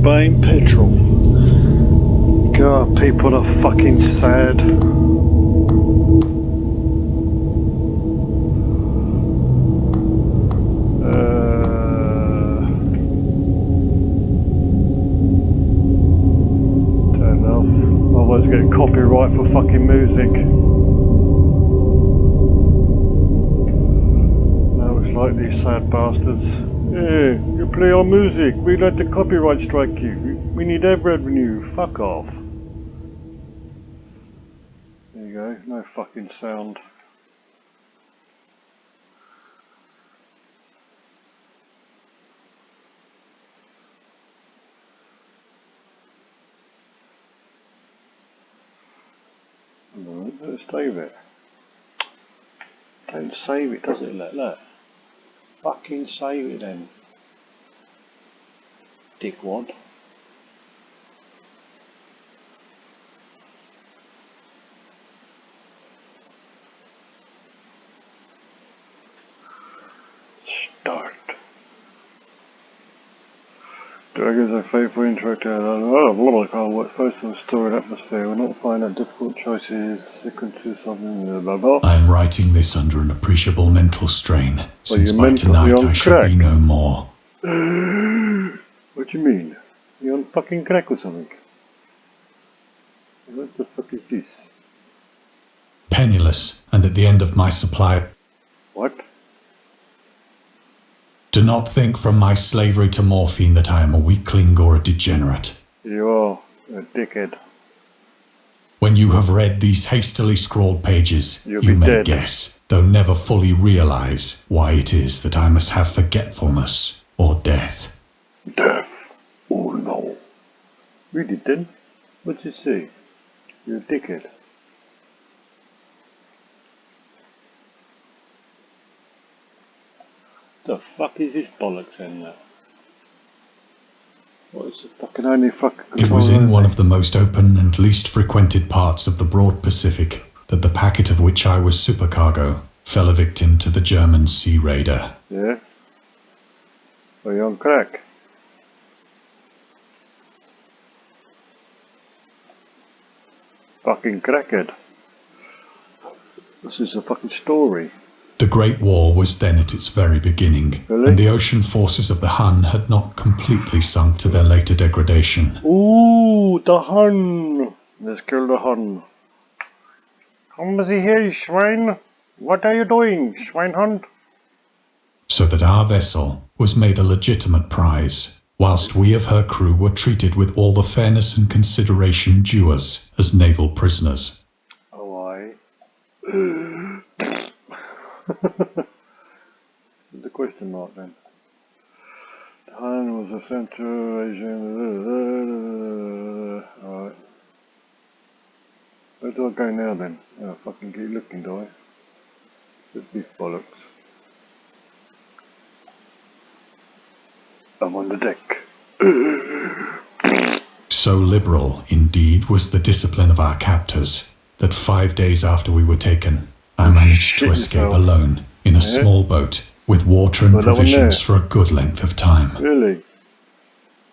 buying petrol. God, people are fucking sad. Turn off. Otherwise get copyright for fucking music. Now it's like these sad bastards. Yeah, you play our music, we let the copyright strike you. We need ad revenue. Fuck off. There you go, no fucking sound. Alright, let's save it. Don't save it, does it? Look. Fucking save it then. Dickwad. Start. Dragons are faithful, interactive, what's supposed to restore an atmosphere. We'll not find that difficult choices, sequences, something, blah blah. I am writing this under an appreciable mental strain, since by tonight I shall be no more. What do you mean? You on fucking crack or something? What the fuck is this? Penniless, and at the end of my supply. What? Do not think from my slavery to morphine that I am a weakling or a degenerate. You are a dickhead. When you have read these hastily scrawled pages, You'll you be may dead. guess, though never fully realize, why it is that I must have forgetfulness or death. Death. Oh no. Read it then. What's it say? You're a dickhead. The fuck is this bollocks in there? What is the fucking only fucking It was in one of the most open and least frequented parts of the broad Pacific that the packet of which I was supercargo fell a victim to the German sea raider. Yeah? Are you on crack? Fucking crackhead. This is a fucking story. The Great War was then at its very beginning, Really? and the ocean forces of the Hun had not completely sunk to their later degradation. Ooh, the Hun! Let's kill the Hun. Come see here, you swine. What are you doing, swinehund? So that our vessel was made a legitimate prize, whilst we of her crew were treated with all the fairness and consideration due us as naval prisoners. Oh, aye. The question mark then. The Hun was a Central Asian. Alright. Where do I go now then? Oh, fucking keep looking, do I? Just these bollocks. I'm on the deck. So liberal, indeed, was the discipline of our captors, that 5 days after we were taken, I managed to escape alone in a small boat with water and provisions for a good length of time. Really?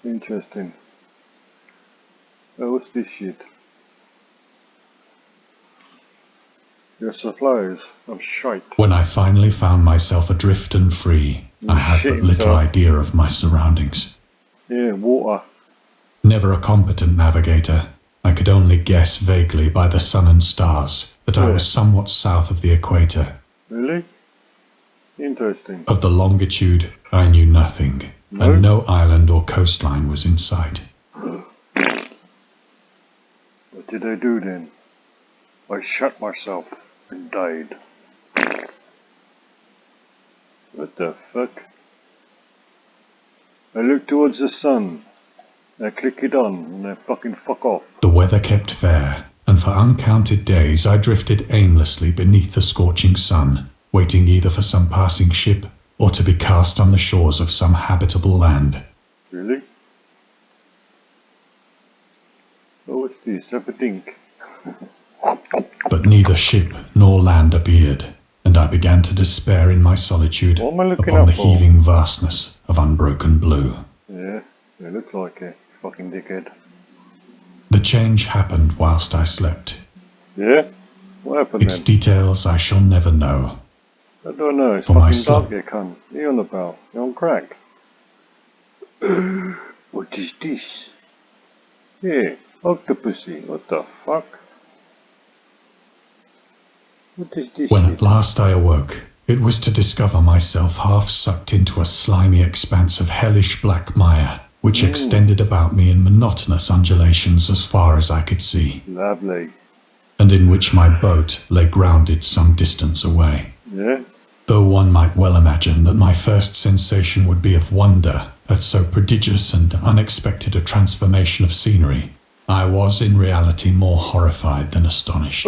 Interesting. Oh, what's this shit? Your supplies. I'm shite. When I finally found myself adrift and free, I had but little idea of my surroundings. Yeah, water. Never a competent navigator, I could only guess vaguely by the sun and stars that I was somewhat south of the equator. Really? Interesting. Of the longitude, I knew nothing, and no island or coastline was in sight. What did I do then? I shot myself and died. What the fuck? I look towards the sun. I click it on and I fucking fuck off. The weather kept fair, and for uncounted days I drifted aimlessly beneath the scorching sun, waiting either for some passing ship or to be cast on the shores of some habitable land. Really? Oh, what's this? Have a think. But neither ship nor land appeared, and I began to despair in my solitude What am I looking upon up the for? heaving vastness of unbroken blue. Yeah, it looks like it. fucking dickhead. The change happened whilst I slept. Yeah? What happened Its then? details I shall never know. I don't know, it's For my fucking dark, sleep. you cunt. What are you on about? You're on crack. What is this? Yeah, octopussy. What the fuck? What is this When shit? at last I awoke, it was to discover myself half sucked into a slimy expanse of hellish black mire, which extended about me in monotonous undulations as far as I could see, Lovely. and in which my boat lay grounded some distance away. Yeah? Though one might well imagine that my first sensation would be of wonder at so prodigious and unexpected a transformation of scenery, I was in reality more horrified than astonished.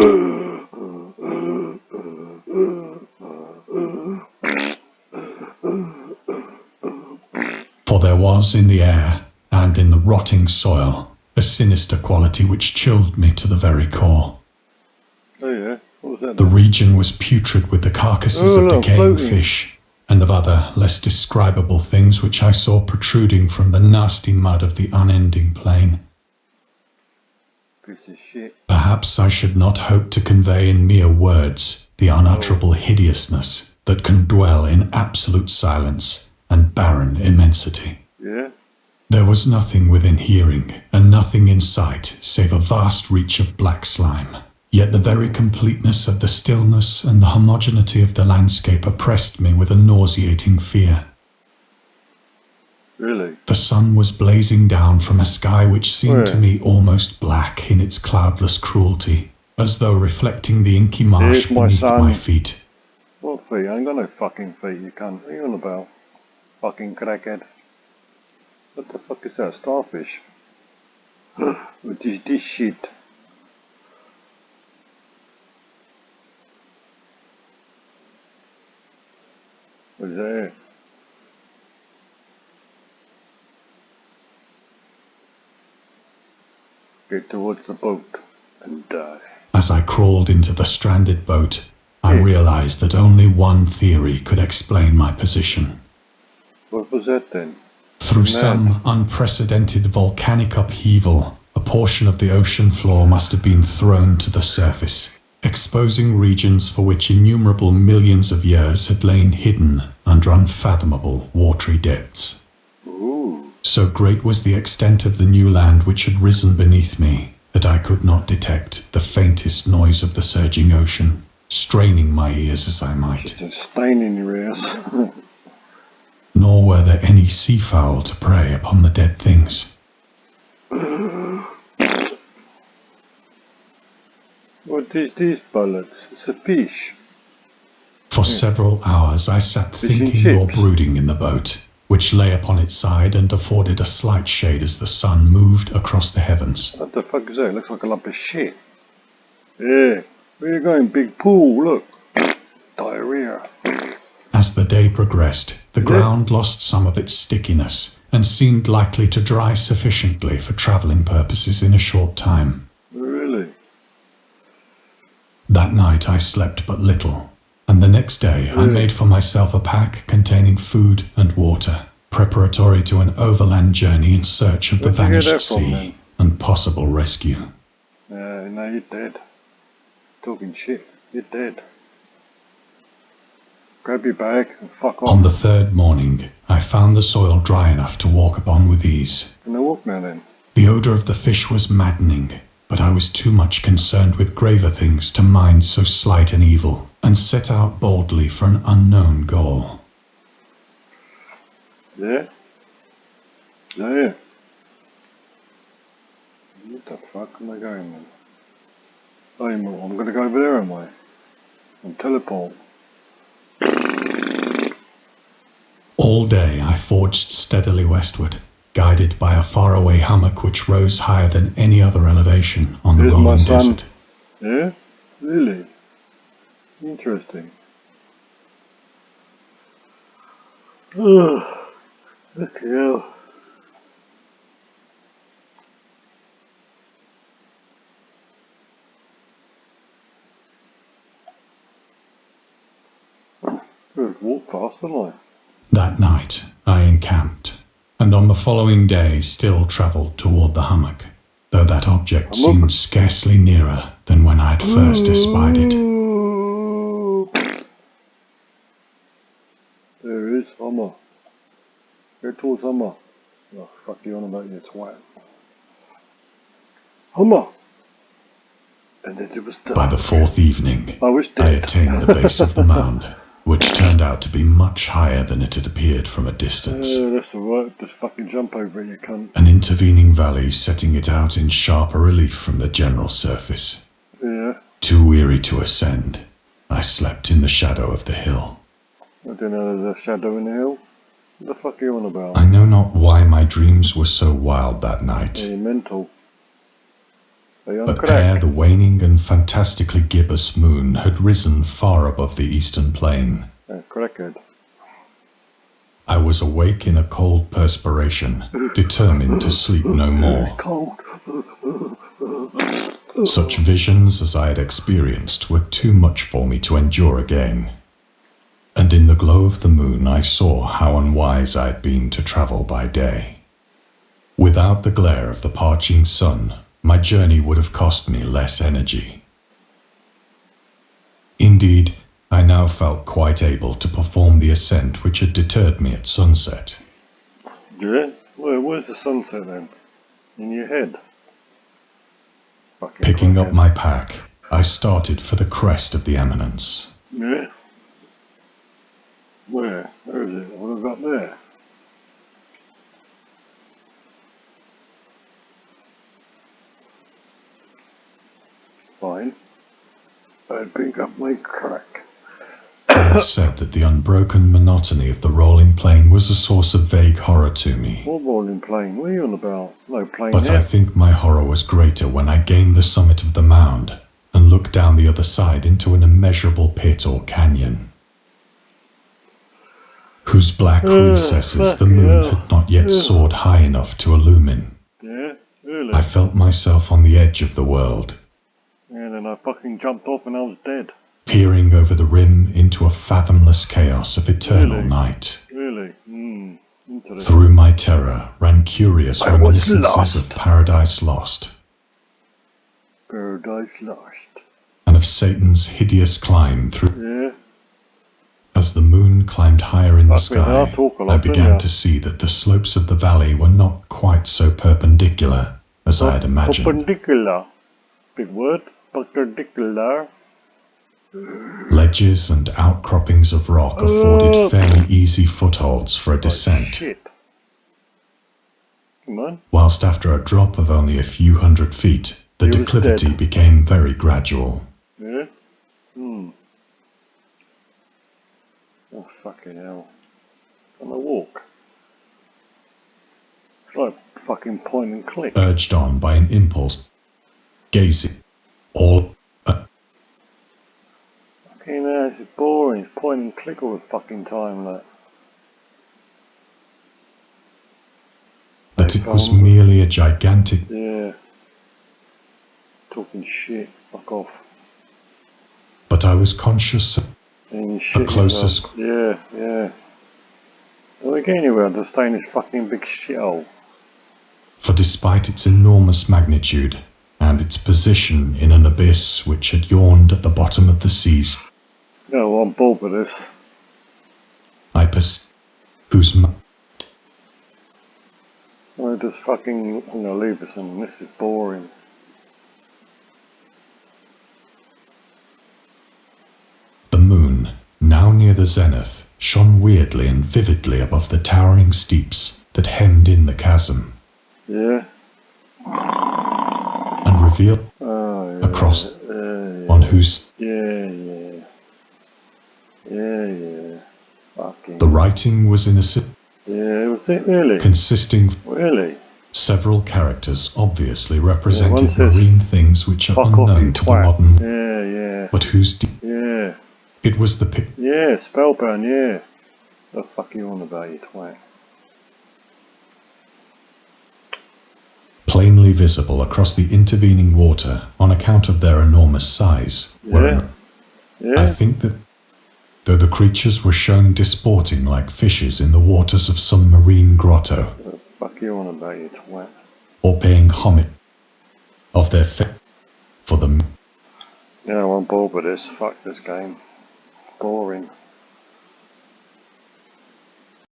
For there was in the air, and in the rotting soil, a sinister quality which chilled me to the very core. Oh yeah? What was that The then? region was putrid with the carcasses Oh, of look, decaying floating. fish, and of other, less describable things which I saw protruding from the nasty mud of the unending plain. Piece of shit. Perhaps I should not hope to convey in mere words the unutterable hideousness that can dwell in absolute silence and barren immensity. Yeah? There was nothing within hearing, and nothing in sight, save a vast reach of black slime. Yet the very completeness of the stillness and the homogeneity of the landscape oppressed me with a nauseating fear. Really? The sun was blazing down from a sky which seemed to Where? me almost black in its cloudless cruelty, as though reflecting the inky marsh Here's my beneath sun. my feet. What feet? I ain't got no fucking feet, you cunt. What are you on about? Fucking crackhead. What the fuck is that? Starfish? What is this shit? What is that here? Get towards the boat and die. As I crawled into the stranded boat, I Yeah. realized that only one theory could explain my position. What was that then? Through Man. some unprecedented volcanic upheaval, a portion of the ocean floor must have been thrown to the surface, exposing regions for which innumerable millions of years had lain hidden under unfathomable watery depths. Ooh. So great was the extent of the new land which had risen beneath me that I could not detect the faintest noise of the surging ocean, straining my ears as I might. Just a stain in your ears. Nor were there any seafowl to prey upon the dead things. What is this, bollocks? It's a fish. For several hours I sat Fish and thinking or chips. brooding in the boat, which lay upon its side and afforded a slight shade as the sun moved across the heavens. What the fuck is that? It looks like a lump of shit. Yeah. Where you going, big pool? Look. Diarrhea. As the day progressed, the Yeah. ground lost some of its stickiness and seemed likely to dry sufficiently for travelling purposes in a short time. Really? That night I slept but little, and the next day I made for myself a pack containing food and water, preparatory to an overland journey in search of the Where'd you get vanished that from, sea then? and possible rescue. No, you're dead. Talking shit. You're dead. Grab your bag and fuck off. On the third morning, I found the soil dry enough to walk upon with ease. Can I walk now then? The odour of the fish was maddening, but I was too much concerned with graver things to mind so slight an evil, and set out boldly for an unknown goal. Yeah? Yeah. What the fuck am I going then? I'm gonna go over there, am I? And teleport. All day I forged steadily westward, guided by a faraway hummock which rose higher than any other elevation on the Here's my rolling son. desert. Yeah? Really? Interesting. Ugh. Look hell. Good, walk fast, didn't I? That night I encamped, and and on the following day still travelled toward the hummock, though that object seemed scarcely nearer than when I had first espied it. There is Hummer. Go towards Hummer. Oh, fuck you on about your twat. Hummer! And then it was done. By the fourth evening, I attained the base of the mound, which turned out to be much higher than it had appeared from a distance. That's alright, just fucking jump over it, you cunt. An intervening valley setting it out in sharper relief from the general surface. Yeah. Too weary to ascend, I slept in the shadow of the hill. I don't know, there's a shadow in the hill. What the fuck are you on about? I know not why my dreams were so wild that night. Are you mental? Are you on But crack? ere the waning and fantastically gibbous moon had risen far above the eastern plain, Crackhead. I was awake in a cold perspiration, determined to sleep no more. Cold. Such visions as I had experienced were too much for me to endure again. And in the glow of the moon I saw how unwise I had been to travel by day. Without the glare of the parching sun, my journey would have cost me less energy. Indeed, I now felt quite able to perform the ascent which had deterred me at sunset. Yeah? Where's the sunset then? In your head? Fucking Picking up crackhead. my pack, I started for the crest of the eminence. Yeah? Where? Where is it? What have I got there? Fine. I pick up my crack. I have said that the unbroken monotony of the rolling plain was a source of vague horror to me. What rolling plane? What are you on about? No plane But here. I think my horror was greater when I gained the summit of the mound and looked down the other side into an immeasurable pit or canyon, whose black recesses the moon had not yet soared high enough to illumine. Yeah? Really? I felt myself on the edge of the world, And then I fucking jumped off and I was dead. peering over the rim into a fathomless chaos of eternal Really? night. Really? Interesting. Through my terror ran curious I was reminiscences lost. of Paradise Lost, Paradise Lost. and of Satan's hideous climb through. Yeah? As the moon climbed higher in the Fucking hell, sky, talk a lot, I don't began ya? to see that the slopes of the valley were not quite so perpendicular as I had imagined. Perpendicular. Big word. Perpendicular. Ledges and outcroppings of rock afforded fairly easy footholds for a descent, Shit. Come on. whilst after a drop of only a few hundred feet, the He was declivity dead. became very gradual. Yeah? Oh, fucking hell. On a walk. It's like fucking point and click. Urged on by an impulse, gazing all Fucking hell, it's boring. It's point and click all the fucking time, like. that it was merely a gigantic. Yeah. Talking shit. Fuck off. But I was conscious of And you shit closer yourself. Yeah, yeah. Don't we get anywhere to stay in this fucking big shithole? for despite its enormous magnitude and its position in an abyss which had yawned at the bottom of the seas, No, I'm bored with this. whose I just fucking, I'm gonna leave this and this is boring. the moon, now near the zenith, shone weirdly and vividly above the towering steeps that hemmed in the chasm, Yeah? and revealed Oh, yeah. across Yeah. on whose Yeah. Fucking. the writing was in a Yeah, was it really? consisting of Really? several characters obviously represented one says, marine things which are Fuck off, you unknown to the twat. modern, Yeah. but whose Yeah. it was the Yeah, spellbound, yeah. The fuck are you on about, you twat? plainly visible across the intervening water on account of their enormous size. Yeah. Yeah? I think that, though the creatures were shown disporting like fishes in the waters of some marine grotto, fuck you on about, you twat? or paying homage of their faith for them. Yeah, I'm bored with this. Fuck this game. Boring.